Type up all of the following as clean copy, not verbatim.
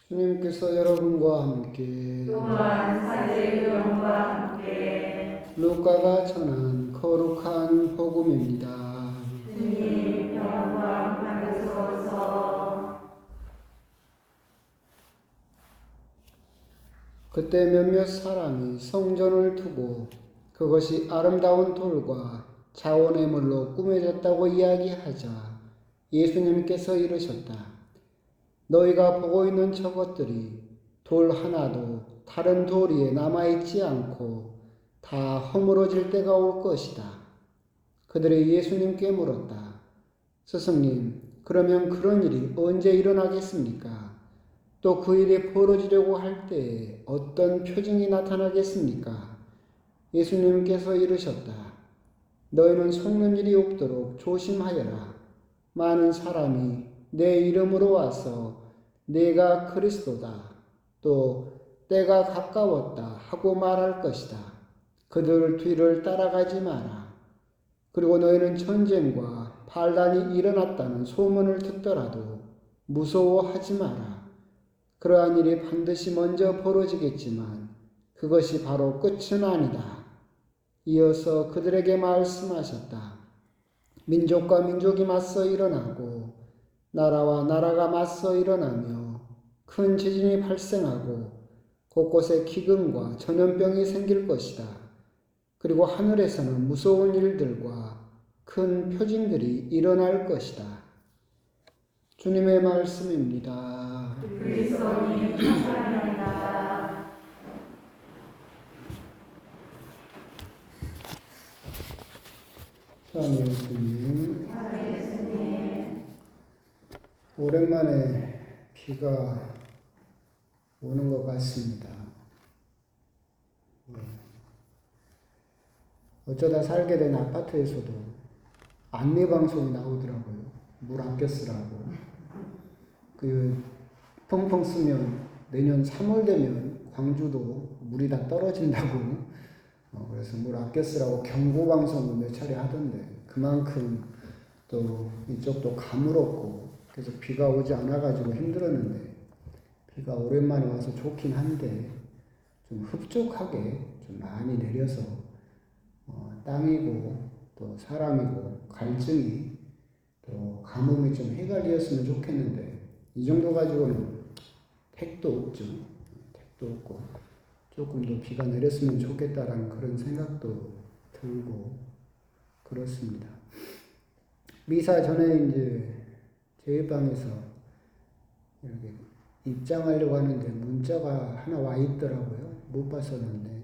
주님께서 여러분과 함께 또한 사제의 영과 함께 루카가 전한 거룩한 복음입니다. 주님 영광받으소서. 그때 몇몇 사람이 성전을 두고 그것이 아름다운 돌과 자원의 물로 꾸며졌다고 이야기하자 예수님께서 이르셨다. 너희가 보고 있는 저것들이 돌 하나도 다른 돌 위에 남아있지 않고 다 허물어질 때가 올 것이다. 그들이 예수님께 물었다. 스승님, 그러면 그런 일이 언제 일어나겠습니까? 또 그 일이 벌어지려고 할 때에 어떤 표징이 나타나겠습니까? 예수님께서 이르셨다. 너희는 속는 일이 없도록 조심하여라. 많은 사람이 내 이름으로 와서 내가 그리스도다, 또 때가 가까웠다 하고 말할 것이다. 그들 뒤를 따라가지 마라. 그리고 너희는 전쟁과 반란이 일어났다는 소문을 듣더라도 무서워하지 마라. 그러한 일이 반드시 먼저 벌어지겠지만 그것이 바로 끝은 아니다. 이어서 그들에게 말씀하셨다. 민족과 민족이 맞서 일어나고 나라와 나라가 맞서 일어나며 큰 지진이 발생하고 곳곳에 기근과 전염병이 생길 것이다. 그리고 하늘에서는 무서운 일들과 큰 표징들이 일어날 것이다. 주님의 말씀입니다. 그리스도님 감사합니다. 사랑하는 예수님, 오랜만에 비가 오는 것 같습니다. 어쩌다 살게 된 아파트에서도 안내방송이 나오더라고요. 물 아껴 쓰라고. 펑펑 쓰면 내년 3월 되면 광주도 물이 다 떨어진다고. 그래서 물 아껴 쓰라고 경고방송을 몇 차례 하던데, 그만큼 또 이쪽도 가물었고, 그래서 비가 오지 않아가지고 힘들었는데, 비가 오랜만에 와서 좋긴 한데, 좀 흡족하게 좀 많이 내려서, 땅이고, 또 사람이고, 갈증이, 또 가뭄이 좀 해결되었으면 좋겠는데, 이 정도 가지고는 택도 없죠. 택도 없고, 조금 더 비가 내렸으면 좋겠다라는 그런 생각도 들고, 그렇습니다. 미사 전에 이제 제 방에서 이렇게 입장하려고 하는데 문자가 하나 와 있더라고요. 못 봤었는데,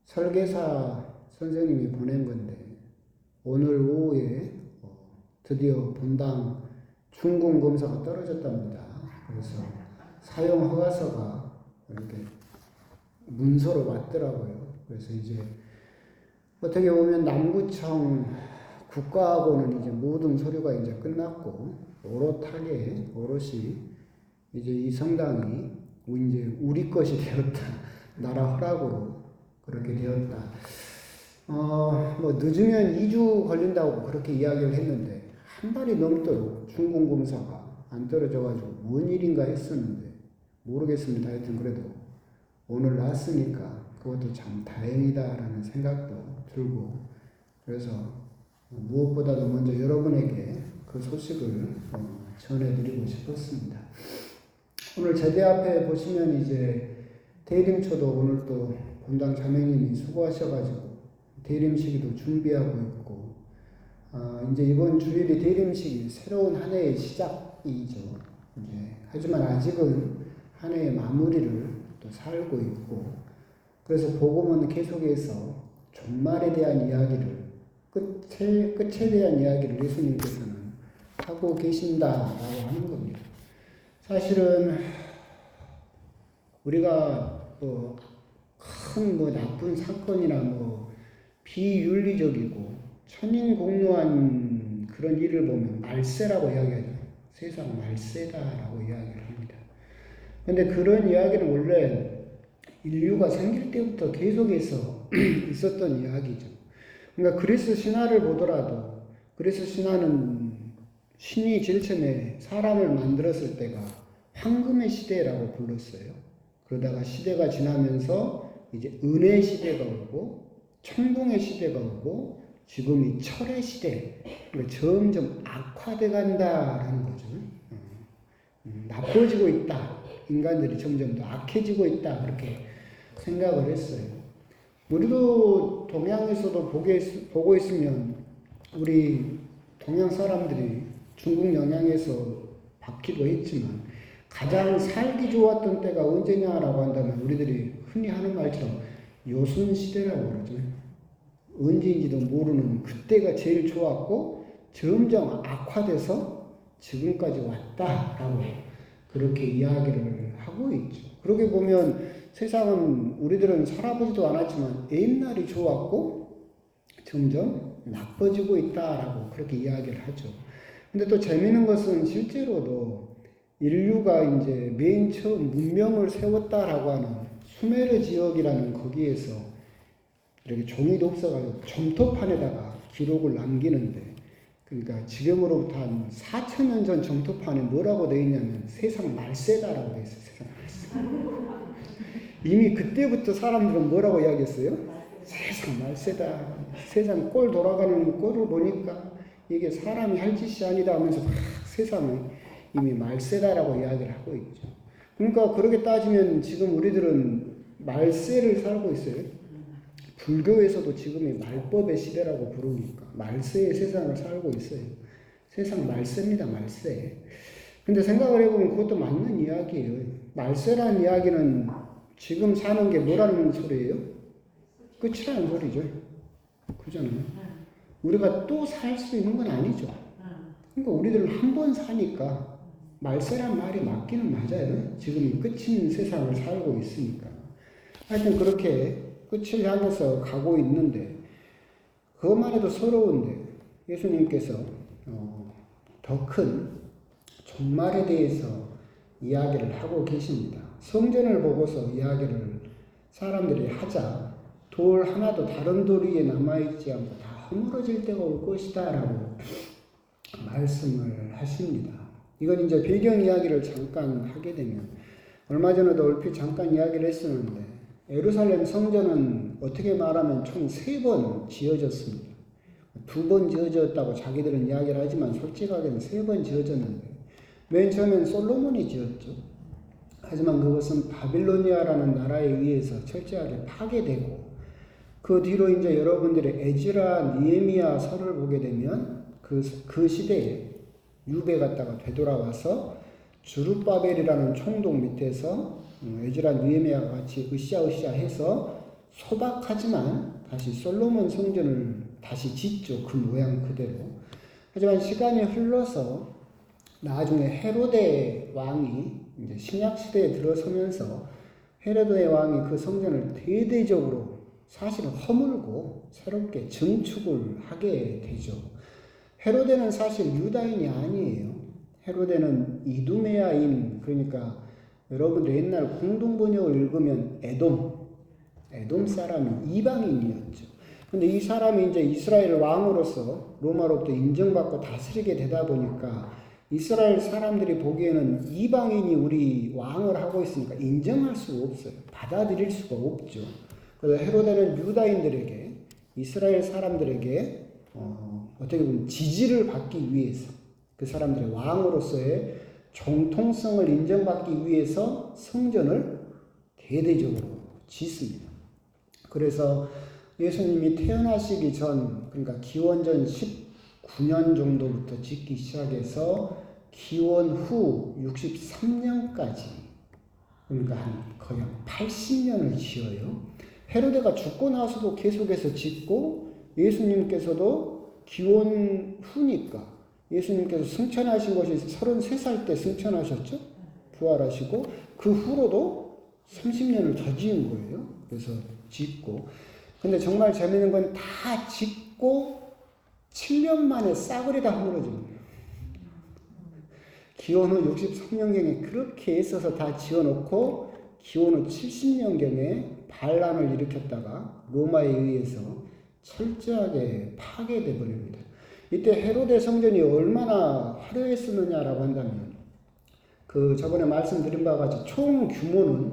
설계사 선생님이 보낸 건데, 오늘 오후에 드디어 본당 준공 검사가 떨어졌답니다. 그래서 사용 허가서가 이렇게 문서로 왔더라고요. 그래서 이제 어떻게 보면 남구청 국가하고는 이제 모든 서류가 이제 끝났고, 오롯이 이제 이 성당이 이제 우리 것이 되었다. 나라 허락으로 그렇게 되었다. 뭐 늦으면 2주 걸린다고 그렇게 이야기를 했는데, 한 달이 넘도록 준공검사가 안 떨어져가지고 뭔 일인가 했었는데 모르겠습니다. 하여튼 그래도 오늘 났으니까 그것도 참 다행이다라는 생각도 들고, 그래서 무엇보다도 먼저 여러분에게 그 소식을 전해드리고 싶었습니다. 오늘 제대 앞에 보시면 이제 대림초도 오늘 또 본당 자매님이 수고하셔가지고 대림식이도 준비하고 있고, 이제 이번 주일이 대림식이 새로운 한 해의 시작이죠. 이제 하지만 아직은 한 해의 마무리를 또 살고 있고, 그래서 복음은 계속해서 종말에 대한 이야기를, 끝에 대한 이야기를 예수님께서는 하고 계신다라고 하는 겁니다. 사실은 우리가 큰 나쁜 사건이나 비윤리적이고 천인공노한 그런 일을 보면 말세라고 이야기하죠. 세상 말세다라고 이야기를 합니다. 그런데 그런 이야기는 원래 인류가 생길 때부터 계속해서 있었던 이야기죠. 그러니까 그리스 신화를 보더라도, 그리스 신화는 신이 제일 처음에 사람을 만들었을 때가 황금의 시대라고 불렀어요. 그러다가 시대가 지나면서 이제 은혜 시대가 오고 청동의 시대가 오고 지금 이 철의 시대, 그러니까 점점 악화돼 간다라는 거죠. 나빠지고 있다. 인간들이 점점 더 악해지고 있다. 그렇게 생각을 했어요. 우리도 동양에서도 보고 있으면 우리 동양 사람들이 중국 영향에서 받기도 했지만 가장 살기 좋았던 때가 언제냐라고 한다면 우리들이 흔히 하는 말처럼 요순시대라고 그러죠. 언제인지도 모르는 그때가 제일 좋았고 점점 악화돼서 지금까지 왔다라고 그렇게 이야기를 하고 있죠. 그렇게 보면 세상은 우리들은 살아보지도 않았지만 옛날이 좋았고 점점 나빠지고 있다라고 그렇게 이야기를 하죠. 근데 또 재미있는 것은 실제로도 인류가 이제 맨 처음 문명을 세웠다라고 하는 수메르 지역이라는 거기에서 이렇게 종이도 없어가지고 점토판에다가 기록을 남기는데, 그러니까 지금으로부터 한 4,000년 전 점토판에 뭐라고 되어 있냐면 세상 말세다라고 되어 있어요. 세상 말세. 이미 그때부터 사람들은 뭐라고 이야기했어요? 세상 말세다. 세상 꼴 돌아가는 꼴을 보니까 이게 사람이 할 짓이 아니다 하면서 막 세상을 이미 말세다라고 이야기를 하고 있죠. 그러니까 그렇게 따지면 지금 우리들은 말세를 살고 있어요. 불교에서도 지금이 말법의 시대라고 부르니까 말세의 세상을 살고 있어요. 세상 말세입니다. 말세. 근데 생각을 해보면 그것도 맞는 이야기예요. 말세라는 이야기는 지금 사는 게 뭐라는 소리예요? 끝이라는 소리죠. 그잖아요. 우리가 또 살 수 있는 건 아니죠. 그러니까 우리들은 한 번 사니까 말세란 말이 맞기는 맞아요. 지금 끝인 세상을 살고 있으니까. 하여튼 그렇게 끝을 향해서 가고 있는데 그것만 해도 서러운데 예수님께서 더 큰 종말에 대해서 이야기를 하고 계십니다. 성전을 보고서 이야기를 사람들이 하자 돌 하나도 다른 돌 위에 남아있지 않고 다 허물어질 때가 올 것이다 라고 말씀을 하십니다. 이건 이제 배경 이야기를 잠깐 하게 되면 얼마 전에도 얼핏 잠깐 이야기를 했었는데 예루살렘 성전은 어떻게 말하면 총 3번 지어졌습니다. 2번 지어졌다고 자기들은 이야기를 하지만 솔직하게는 3번 지어졌는데 맨 처음엔 솔로몬이 지었죠. 하지만 그것은 바빌로니아라는 나라에 의해서 철저하게 파괴되고 그 뒤로 이제 여러분들이 에즈라, 니에미야 서를 보게 되면 그 시대에 유배 갔다가 되돌아와서 주룹바벨이라는 총독 밑에서 에즈라, 니에미야가 같이 으쌰으쌰 해서 소박하지만 다시 솔로몬 성전을 다시 짓죠. 그 모양 그대로. 하지만 시간이 흘러서 나중에 헤로데 왕이 이제 신약 시대에 들어서면서 헤로데 왕이 그 성전을 대대적으로 사실은 허물고 새롭게 증축을 하게 되죠. 헤로데는 사실 유다인이 아니에요. 헤로데는 이두메아인, 그러니까 여러분들 옛날 공동번역을 읽으면 에돔 사람이 이방인이었죠. 근데 이 사람이 이제 이스라엘 왕으로서 로마로부터 인정받고 다스리게 되다 보니까 이스라엘 사람들이 보기에는 이방인이 우리 왕을 하고 있으니까 인정할 수가 없어요. 받아들일 수가 없죠. 그래서 헤로데는 유다인들에게, 이스라엘 사람들에게 어떻게 보면 지지를 받기 위해서, 그 사람들의 왕으로서의 정통성을 인정받기 위해서 성전을 대대적으로 짓습니다. 그래서 예수님이 태어나시기 전, 그러니까 기원전 19년 정도부터 짓기 시작해서 기원 후 63년까지, 그러니까 거의 80년을 지어요. 헤로데가 죽고 나서도 계속해서 짓고 예수님께서도 기원 후니까 예수님께서 승천하신 것이 33살 때 승천하셨죠. 부활하시고 그 후로도 30년을 더 지은 거예요. 그래서 짓고, 근데 정말 재밌는 건 다 짓고 7년 만에 싸그리 다 허물어진 거예요. 기원 후 63년경에 그렇게 애써서 다 지어놓고 기원 후 70년경에 반란을 일으켰다가 로마에 의해서 철저하게 파괴돼 버립니다. 이때 헤로데 성전이 얼마나 화려했었느냐라고 한다면 저번에 말씀드린 바와 같이 총 규모는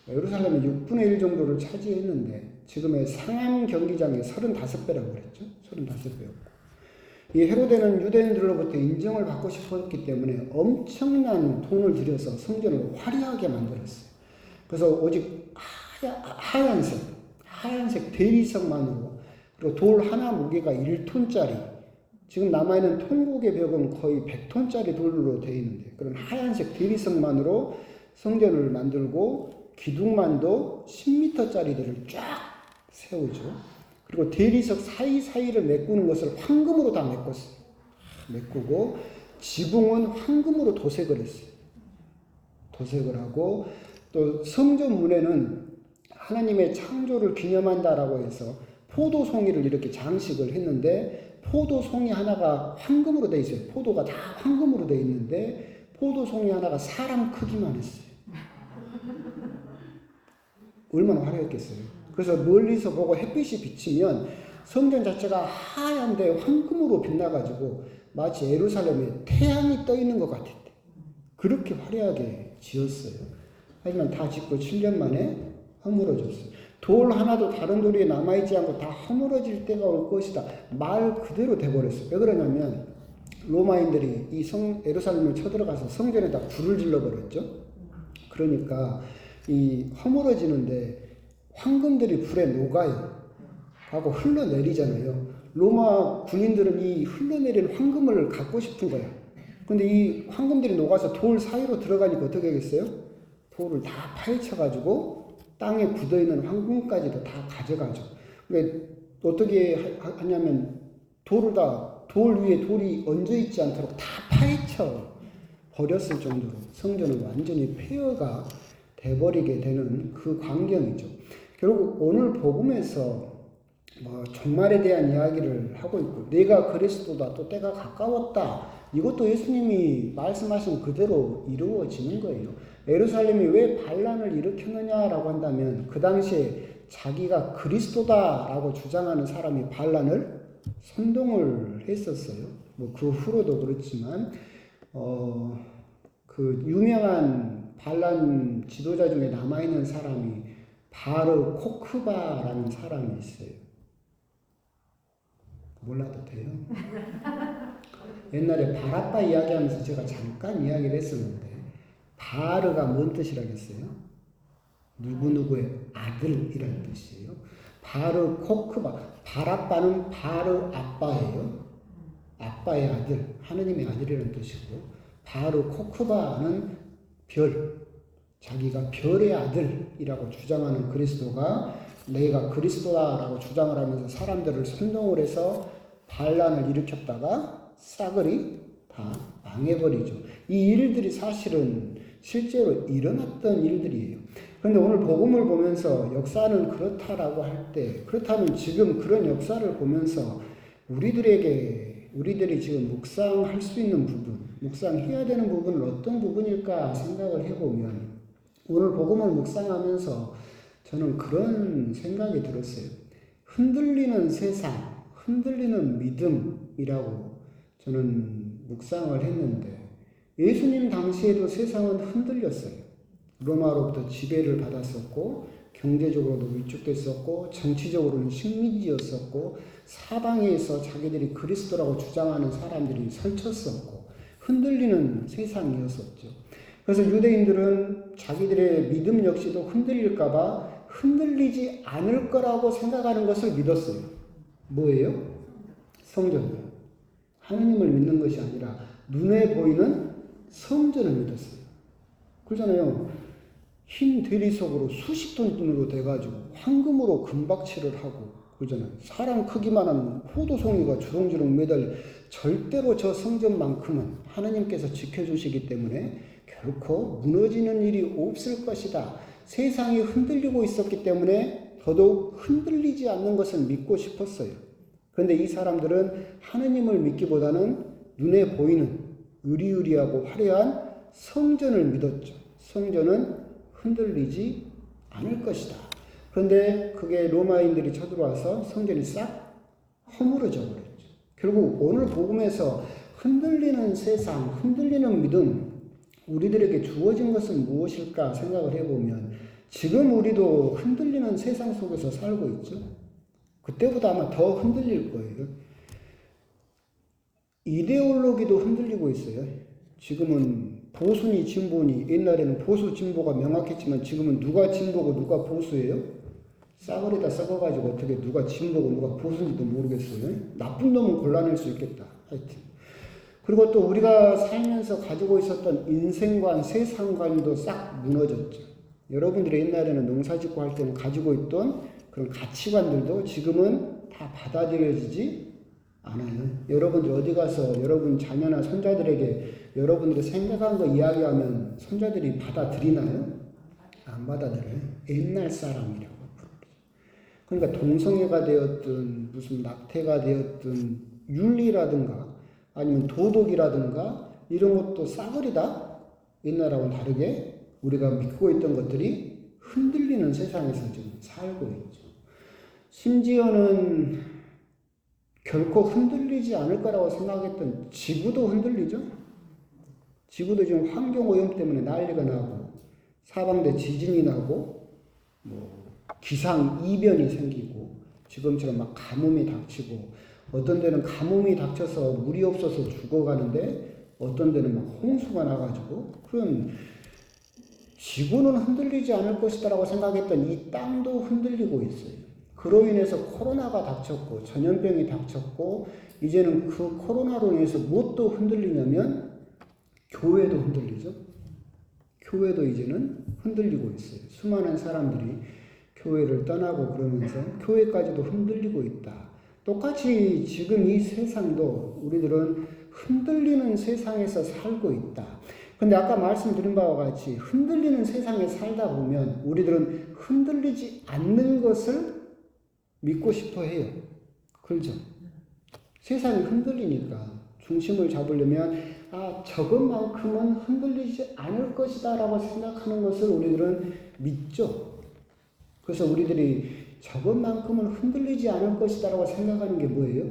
예루살렘의 6분의 1 정도를 차지했는데 지금의 상암 경기장의 35배라고 그랬죠. 35배였고. 이 헤로데는 유대인들로부터 인정을 받고 싶었기 때문에 엄청난 돈을 들여서 성전을 화려하게 만들었어요. 그래서 오직 하얀색 대리석만으로, 그리고 돌 하나 무게가 1톤짜리, 지금 남아있는 통곡의 벽은 거의 100톤짜리 돌로 되어 있는데 그런 하얀색 대리석만으로 성전을 만들고 기둥만도 10m짜리들을 쫙 세우죠. 그리고 대리석 사이사이를 메꾸는 것을 황금으로 다 메꿨어요. 메꾸고 지붕은 황금으로 도색을 했어요. 도색을 하고 또 성전 문에는 하나님의 창조를 기념한다라고 해서 포도송이를 이렇게 장식을 했는데 포도송이 하나가 황금으로 되어 있어요. 포도가 다 황금으로 되어 있는데 포도송이 하나가 사람 크기만 했어요. 얼마나 화려했겠어요. 그래서 멀리서 보고 햇빛이 비치면 성전 자체가 하얀데 황금으로 빛나가지고 마치 예루살렘에 태양이 떠 있는 것 같았대. 그렇게 화려하게 지었어요. 하지만 다 짓고 7년 만에 허물어졌어요. 돌 하나도 다른 돌이 남아있지 않고 다 허물어질 때가 올 것이다. 말 그대로 돼버렸어요. 왜 그러냐면 로마인들이 이 예루살렘을 쳐들어가서 성전에다 불을 질러버렸죠. 그러니까 이 허물어지는데 황금들이 불에 녹아요. 하고 흘러내리잖아요. 로마 군인들은 이 흘러내리는 황금을 갖고 싶은 거야. 근데 이 황금들이 녹아서 돌 사이로 들어가니까 어떻게 하겠어요? 돌을 다 파헤쳐가지고 땅에 굳어있는 황금까지도 다 가져가죠. 그러니까 어떻게 하냐면 돌 위에 돌이 얹어있지 않도록 다 파헤쳐 버렸을 정도로 성전은 완전히 폐허가 돼버리게 되는 그 광경이죠. 결국 오늘 복음에서 종말에 대한 이야기를 하고 있고, 내가 그리스도다, 또 때가 가까웠다, 이것도 예수님이 말씀하신 그대로 이루어지는 거예요. 예루살렘이 왜 반란을 일으켰느냐라고 한다면 그 당시에 자기가 그리스도다라고 주장하는 사람이 반란을 선동을 했었어요. 그 후로도 그렇지만 그 유명한 반란 지도자 중에 남아있는 사람이 바르 코크바라는 사람이 있어요. 몰라도 돼요? 옛날에 바라빠 이야기하면서 제가 잠깐 이야기를 했었는데 바르가 뭔 뜻이라겠어요? 누구누구의 아들이라는 뜻이에요. 바르 코크바, 바라빠는 바르 아빠예요. 아빠의 아들, 하느님의 아들이라는 뜻이고, 바르 코크바는 별, 자기가 별의 아들이라고 주장하는 그리스도가 내가 그리스도다라고 주장을 하면서 사람들을 선동을 해서 반란을 일으켰다가 싸그리 다 망해버리죠. 이 일들이 사실은 실제로 일어났던 일들이에요. 그런데 오늘 복음을 보면서 역사는 그렇다라고 할 때, 그렇다면 지금 그런 역사를 보면서 우리들이 지금 묵상할 수 있는 부분, 묵상해야 되는 부분은 어떤 부분일까 생각을 해보면, 오늘 복음을 묵상하면서 저는 그런 생각이 들었어요. 흔들리는 세상, 흔들리는 믿음이라고 저는 묵상을 했는데, 예수님 당시에도 세상은 흔들렸어요. 로마로부터 지배를 받았었고, 경제적으로도 위축됐었고, 정치적으로는 식민지였었고, 사방에서 자기들이 그리스도라고 주장하는 사람들이 설쳤었고, 흔들리는 세상이었었죠. 그래서 유대인들은 자기들의 믿음 역시도 흔들릴까봐 흔들리지 않을 거라고 생각하는 것을 믿었어요. 뭐예요? 성전이요. 하느님을 믿는 것이 아니라 눈에 보이는 성전을 믿었어요. 그러잖아요. 흰 대리석으로 수십 톤으로 돼가지고 황금으로 금박칠을 하고 그러잖아요. 사람 크기만한 포도송이가 주렁주렁 매달려. 절대로 저 성전만큼은 하느님께서 지켜주시기 때문에 결코 무너지는 일이 없을 것이다. 세상이 흔들리고 있었기 때문에 더더욱 흔들리지 않는 것을 믿고 싶었어요. 그런데 이 사람들은 하느님을 믿기보다는 눈에 보이는 으리으리하고 화려한 성전을 믿었죠. 성전은 흔들리지 않을 것이다. 그런데 그게 로마인들이 쳐들어와서 성전이 싹 허물어져 버렸죠. 결국 오늘 복음에서 흔들리는 세상, 흔들리는 믿음, 우리들에게 주어진 것은 무엇일까 생각을 해보면 지금 우리도 흔들리는 세상 속에서 살고 있죠. 그때보다 아마 더 흔들릴 거예요. 이데올로기도 흔들리고 있어요. 지금은 보수니 진보니, 옛날에는 보수 진보가 명확했지만 지금은 누가 진보고 누가 보수예요? 싸그리다 썩어가지고 어떻게 누가 진보고 누가 보수인지도 모르겠어요. 나쁜 놈은 골라낼 수 있겠다. 하여튼. 그리고 또 우리가 살면서 가지고 있었던 인생관, 세상관도 싹 무너졌죠. 여러분들이 옛날에는 농사짓고 할 때는 가지고 있던 그런 가치관들도 지금은 다 받아들여지지 않아요. 여러분들 어디 가서 여러분 자녀나 손자들에게 여러분들이 생각한 거 이야기하면 손자들이 받아들이나요? 안 받아들여요. 옛날 사람이라고. 그러니까 동성애가 되었든 무슨 낙태가 되었든 윤리라든가 아니면 도덕이라든가 이런 것도 싸그리다 옛날하고는 다르게 우리가 믿고 있던 것들이 흔들리는 세상에서 지금 살고 있죠. 심지어는 결코 흔들리지 않을 거라고 생각했던 지구도 흔들리죠. 지구도 지금 환경오염 때문에 난리가 나고 사방대 지진이 나고 뭐 기상이변이 생기고 지금처럼 막 가뭄이 닥치고 어떤 데는 가뭄이 닥쳐서 물이 없어서 죽어가는데 어떤 데는 막 홍수가 나가지고 그런 지구는 흔들리지 않을 것이다라고 생각했던 이 땅도 흔들리고 있어요. 그로 인해서 코로나가 닥쳤고 전염병이 닥쳤고 이제는 그 코로나로 인해서 무엇도 흔들리냐면 교회도 흔들리죠. 교회도 이제는 흔들리고 있어요. 수많은 사람들이 교회를 떠나고 그러면서 교회까지도 흔들리고 있다. 똑같이 지금 이 세상도 우리들은 흔들리는 세상에서 살고 있다. 근데 아까 말씀드린 바와 같이 흔들리는 세상에 살다 보면 우리들은 흔들리지 않는 것을 믿고 싶어 해요. 그렇죠? 세상이 흔들리니까 중심을 잡으려면 저것만큼은 흔들리지 않을 것이다 라고 생각하는 것을 우리들은 믿죠. 그래서 우리들이 저것만큼은 흔들리지 않을 것이다 라고 생각하는 게 뭐예요?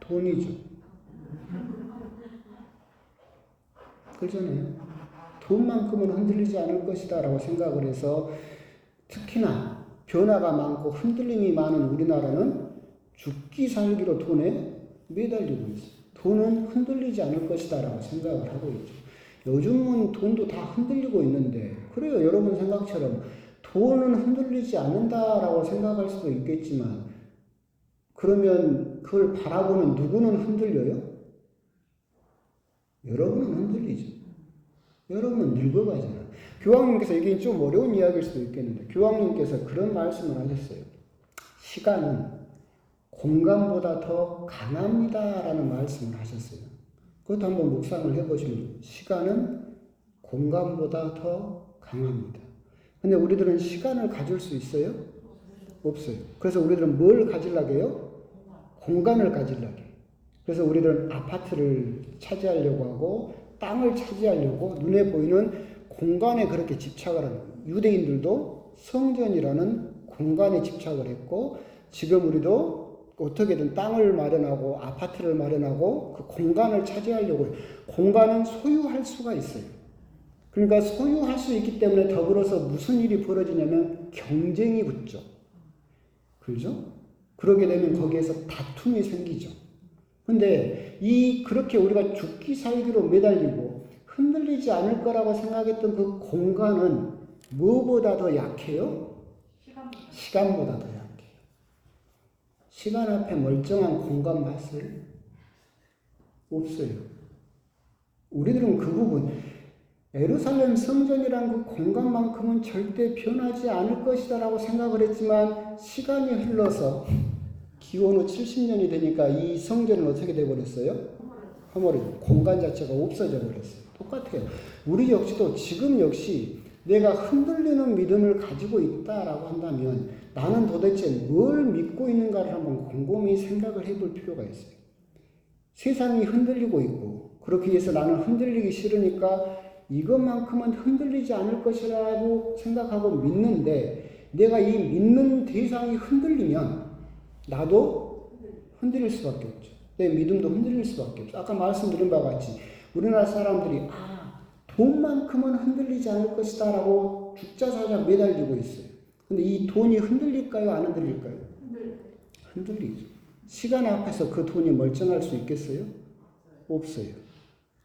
돈이죠. 그렇잖아요. 돈만큼은 흔들리지 않을 것이다 라고 생각을 해서 특히나 변화가 많고 흔들림이 많은 우리나라는 죽기 살기로 돈에 매달리고 있어요. 돈은 흔들리지 않을 것이다 라고 생각을 하고 있죠. 요즘은 돈도 다 흔들리고 있는데 그래요. 여러분 생각처럼 돈은 흔들리지 않는다라고 생각할 수도 있겠지만 그러면 그걸 바라보는 누구는 흔들려요? 여러분은 흔들리죠. 여러분은 늙어가잖아요. 교황님께서 이게 좀 어려운 이야기일 수도 있겠는데 교황님께서 그런 말씀을 하셨어요. 시간은 공간보다 더 강합니다라는 말씀을 하셨어요. 그것도 한번 묵상을 해보시면 시간은 공간보다 더 강합니다. 근데 우리들은 시간을 가질 수 있어요? 없어요. 그래서 우리들은 뭘 가지려고 해요? 공간을 가지려고 해요. 그래서 우리들은 아파트를 차지하려고 하고 땅을 차지하려고 눈에 보이는 공간에 그렇게 집착을 하는 거예요. 유대인들도 성전이라는 공간에 집착을 했고 지금 우리도 어떻게든 땅을 마련하고 아파트를 마련하고 그 공간을 차지하려고 해요. 공간은 소유할 수가 있어요. 그러니까 소유할 수 있기 때문에 더불어서 무슨 일이 벌어지냐면 경쟁이 붙죠. 그렇죠? 그러게 되면 거기에서 다툼이 생기죠. 근데 그렇게 우리가 죽기 살기로 매달리고 흔들리지 않을 거라고 생각했던 그 공간은 무엇보다 더 약해요? 시간보다 더 약해요. 시간 앞에 멀쩡한 공간 봤어요? 없어요. 우리들은 그 부분, 예루살렘 성전이란 그 공간만큼은 절대 변하지 않을 것이다 라고 생각을 했지만 시간이 흘러서 기원 후 70년이 되니까 이 성전은 어떻게 되어버렸어요? 허물어요. 공간 자체가 없어져 버렸어요. 똑같아요. 우리 역시도 지금 역시 내가 흔들리는 믿음을 가지고 있다라고 한다면 나는 도대체 뭘 믿고 있는가를 한번 곰곰이 생각을 해볼 필요가 있어요. 세상이 흔들리고 있고 그렇게 해서 나는 흔들리기 싫으니까 이것만큼은 흔들리지 않을 것이라고 생각하고 믿는데 내가 이 믿는 대상이 흔들리면 나도 흔들릴 수밖에 없죠. 내 믿음도 흔들릴 수밖에 없죠. 아까 말씀드린 바와 같이 우리나라 사람들이 돈만큼은 흔들리지 않을 것이다 라고 죽자사자 매달리고 있어요. 근데 이 돈이 흔들릴까요? 안 흔들릴까요? 흔들리죠. 시간 앞에서 그 돈이 멀쩡할 수 있겠어요? 없어요.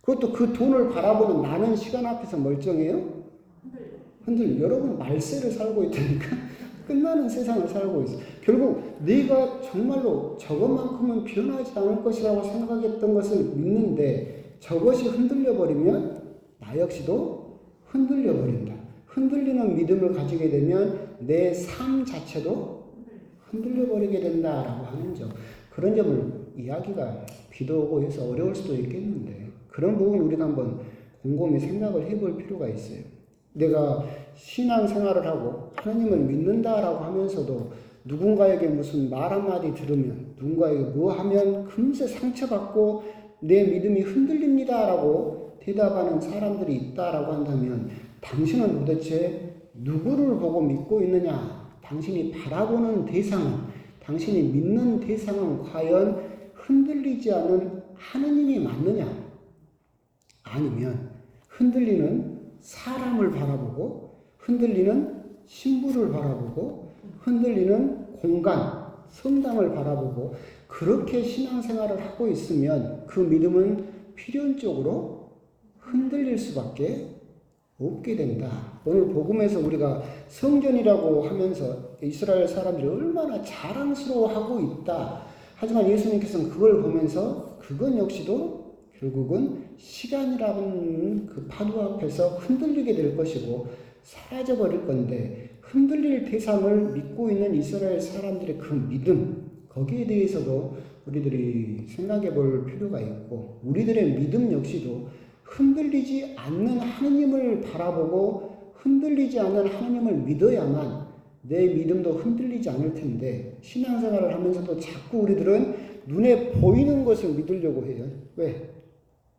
그것도 그 돈을 바라보는 나는 시간 앞에서 멀쩡해요? 흔들려. 여러분 말세를 살고 있다니까. 끝나는 세상을 살고 있어. 결국 내가 정말로 저것만큼은 변하지 않을 것이라고 생각했던 것을 믿는데 저것이 흔들려 버리면 나 역시도 흔들려 버린다. 흔들리는 믿음을 가지게 되면 내 삶 자체도 흔들려 버리게 된다라고 하는 점. 그런 점을 이야기가 비도 오고 해서 어려울 수도 있겠는데 그런 부분 우리가 한번 곰곰이 생각을 해볼 필요가 있어요. 내가 신앙생활을 하고 하나님을 믿는다라고 하면서도 누군가에게 무슨 말 한마디 들으면 누군가에게 뭐 하면 금세 상처받고 내 믿음이 흔들립니다라고 대답하는 사람들이 있다라고 한다면 당신은 도대체 누구를 보고 믿고 있느냐? 당신이 바라보는 대상은, 당신이 믿는 대상은 과연 흔들리지 않은 하느님이 맞느냐? 아니면 흔들리는 사람을 바라보고 흔들리는 신부를 바라보고 흔들리는 공간, 성당을 바라보고 그렇게 신앙생활을 하고 있으면 그 믿음은 필연적으로 흔들릴 수밖에 없게 된다. 오늘 복음에서 우리가 성전이라고 하면서 이스라엘 사람들이 얼마나 자랑스러워하고 있다. 하지만 예수님께서는 그걸 보면서 그건 역시도 결국은 시간이라는 그 파도 앞에서 흔들리게 될 것이고 사라져 버릴 건데 흔들릴 대상을 믿고 있는 이스라엘 사람들의 그 믿음 거기에 대해서도 우리들이 생각해 볼 필요가 있고 우리들의 믿음 역시도 흔들리지 않는 하느님을 바라보고 흔들리지 않는 하느님을 믿어야만 내 믿음도 흔들리지 않을 텐데 신앙생활을 하면서도 자꾸 우리들은 눈에 보이는 것을 믿으려고 해요. 왜?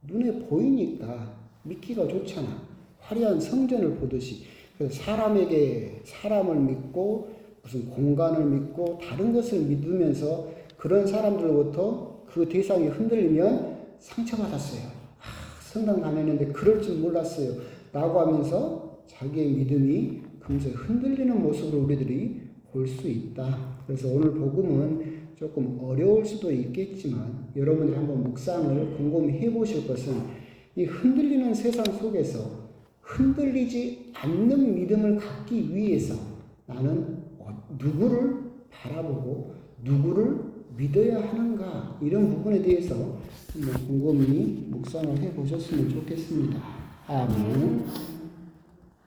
눈에 보이니까 믿기가 좋잖아. 화려한 성전을 보듯이. 그래서 사람에게 사람을 믿고 무슨 공간을 믿고 다른 것을 믿으면서 그런 사람들로부터 그 대상이 흔들리면 상처받았어요. 성당 다녔는데 그럴 줄 몰랐어요. 라고 하면서 자기의 믿음이 금세 흔들리는 모습을 우리들이 볼 수 있다. 그래서 오늘 복음은 조금 어려울 수도 있겠지만 여러분들이 한번 묵상을 곰곰이 해보실 것은 이 흔들리는 세상 속에서 흔들리지 않는 믿음을 갖기 위해서 나는 누구를 바라보고 누구를 믿어야 하는가 이런 부분에 대해서 곰곰이 묵상을 해보셨으면 좋겠습니다. 아멘.